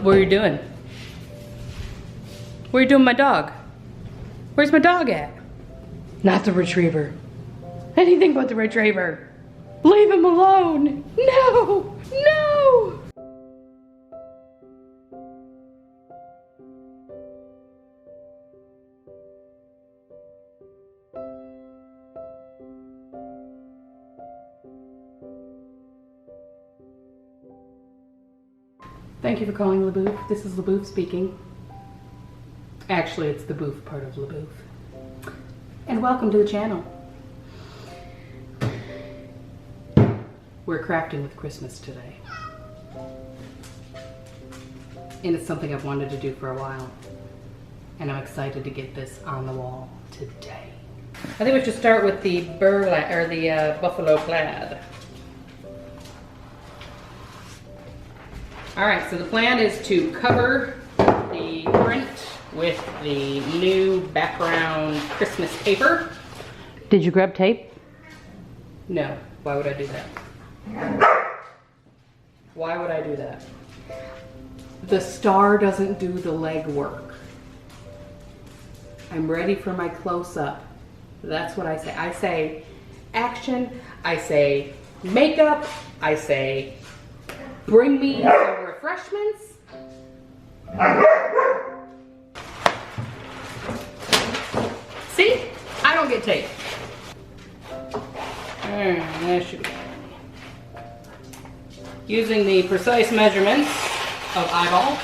What are you doing? What are you doing with my dog? Where's my dog at? Not the retriever. Anything but the retriever. Leave him alone. No, no. Thank you for calling Leboof. This is Leboof speaking. Actually, it's the boof part of Leboof. And welcome to the channel. We're crafting with Christmas today. And it's something I've wanted to do for a while. And I'm excited to get this on the wall today. I think we should start with the burlap, or the buffalo plaid. Alright, so the plan is to cover the print with the new background Christmas paper. Did you grab tape? No. Why would I do that? Why would I do that? The star doesn't do the leg work. I'm ready for my close-up. That's what I say. I say action. I say makeup. I say bring me some refreshments. See? I don't get tape. Alright, that should be good. Using the precise measurements of eyeball.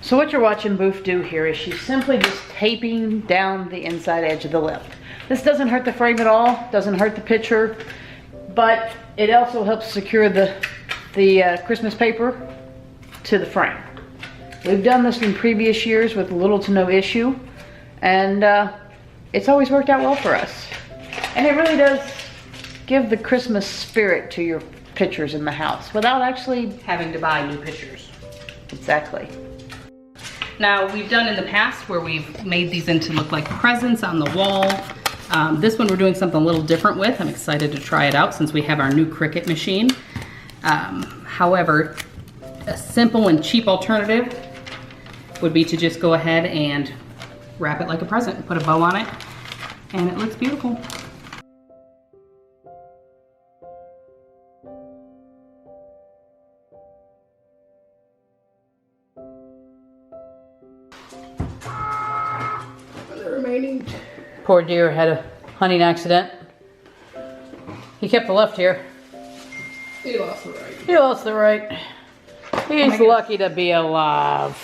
So what you're watching Boof do here is she's simply just taping down the inside edge of the lip. This doesn't hurt the frame at all, doesn't hurt the picture, but it also helps secure the Christmas paper to the frame. We've done this in previous years with little to no issue, and it's always worked out well for us. And it really does give the Christmas spirit to your pictures in the house without actually Having to buy new pictures. Exactly. Now, we've done in the past where we've made these into look like presents on the wall. This one we're doing something a little different with. I'm excited to try it out since we have our new Cricut machine. However, a simple and cheap alternative would be to just go ahead and wrap it like a present and put a bow on it, and it looks beautiful. The remaining. Poor deer had a hunting accident. He kept the left here. He lost the right. He lost the right. He's lucky to be alive.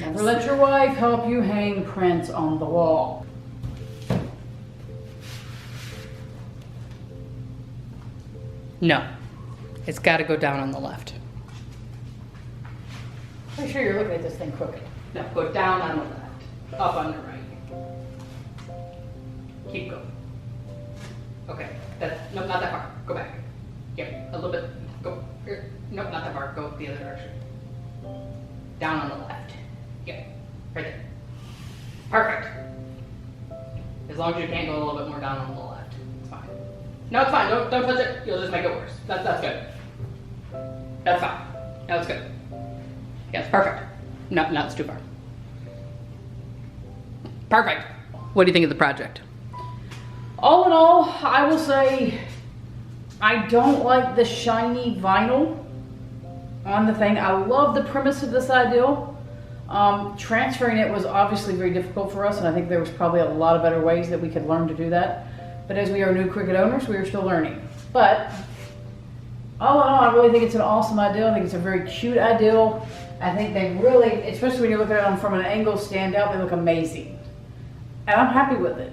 Never let your wife help you hang prints on the wall. No, it's got to go down on the left. Make sure you're looking at this thing crooked. No, go down on the left, up on the right. Keep going. Okay, no, not that far. Go back. Yeah, a little bit. Go. No, not that far. Go the other direction. Down on the left. Yeah, right there. Perfect. As long as you can't go a little bit more down on the left, it's fine. No, it's fine. Don't touch it. You'll just make it worse. That's good. That's fine. That's good. Yes, perfect. No, it's too far. Perfect. What do you think of the project? All in all, I will say I don't like the shiny vinyl on the thing. I love the premise of this ideal. Transferring it was obviously very difficult for us, and I think there was probably a lot of better ways that we could learn to do that. But as we are new Cricut owners, we are still learning. But all in all, I really think it's an awesome ideal. I think it's a very cute ideal. I think they really, especially when you look at them from an angle, stand out. They look amazing. And I'm happy with it.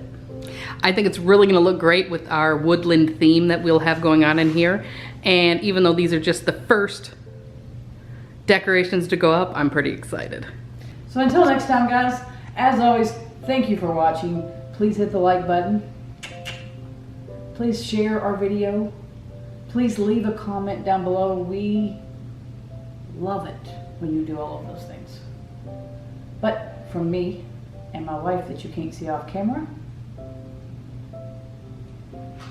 I think it's really going to look great with our woodland theme that we'll have going on in here. And even though these are just the first decorations to go up, I'm pretty excited. So until next time, guys, as always, thank you for watching. Please hit the like button. Please share our video. Please leave a comment down below. We love it when you do all of those things. But from me and my wife that you can't see off camera,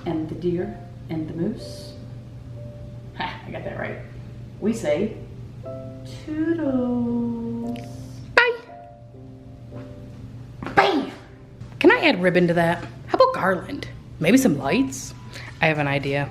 and the deer and the moose, ha, I got that right. We say toodles. Bye. Bye. Can I add ribbon to that? How about garland? Maybe some lights? I have an idea.